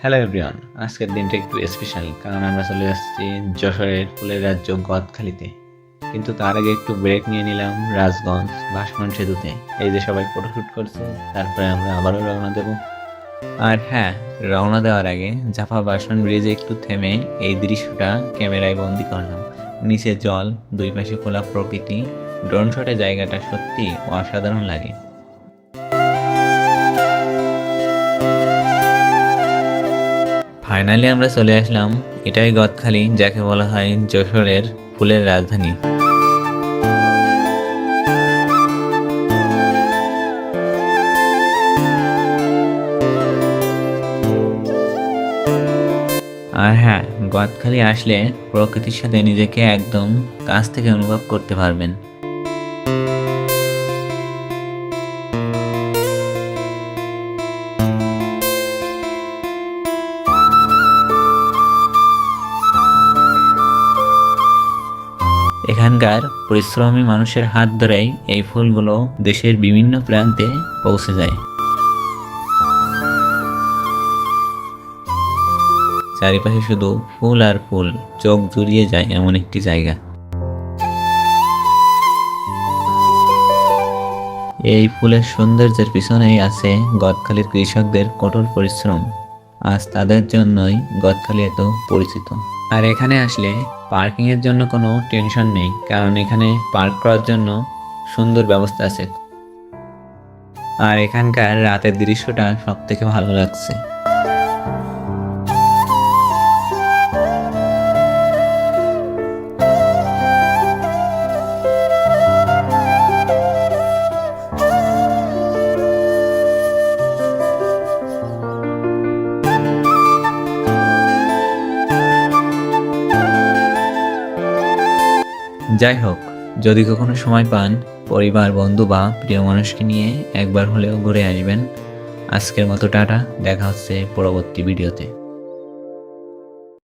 Hello everyone, আজকের দিনটা একটু স্পেশাল কারণ আমরা চলে যাচ্ছি যশোরের ফুলের রাজ্য গদখালিতে। কিন্তু তার আগে একটু ব্রেক নিয়ে নিলাম রাজগঞ্জ ভাসমান সেতুতে। এই যে সবাই ফটোশ্যুট করছে, তারপরে আমরা আবারও রওনা দেব। আর হ্যাঁ, রওনা দেওয়ার আগে জাফা ভাসমান ব্রিজে একটু থেমে এই দৃশ্যটা ক্যামেরায় বন্দি করলাম। নিচে জল, দুই পাশে খোলা প্রকৃতি, ড্রোন শটে জায়গাটা সত্যি অসাধারণ লাগে। ফাইনালি আমরা চলে আসলাম, এটাই গদখালি, যাকে বলা হয় যশোরের ফুলের রাজধানী। আর হ্যাঁ, গদখালি আসলে প্রকৃতির সাথে নিজেকে একদম কাছ থেকে অনুভব করতে পারবেন। এখানকার পরিশ্রমী মানুষের হাত ধরেই এই ফুলগুলো দেশের বিভিন্ন প্রান্তে পৌঁছে যায়। চারিপাশে শুধু ফুল আর ফুল, চোখ জুড়িয়ে যায় এমন একটি জায়গা। এই ফুলের সৌন্দর্যের পিছনেই আছে গদখালির কৃষকদের কঠোর পরিশ্রম। আজ তাদের জন্যই গদখালি এত পরিচিত। আর এখানে আসলে পার্কিং এর জন্য কোনো টেনশন নেই, কারণ এখানে পার্ক করার জন্য সুন্দর ব্যবস্থা আছে। আর এখানকার রাতের দৃশ্যটা সব থেকে ভালো লাগছে। যাই হোক, যদি কখনো সময় পান, পরিবার, বন্ধু বা প্রিয় মানুষকে নিয়ে একবার হলেও ঘুরে আসবেন। আজকের মতো টাটা, দেখা হচ্ছে পরবর্তী ভিডিওতে।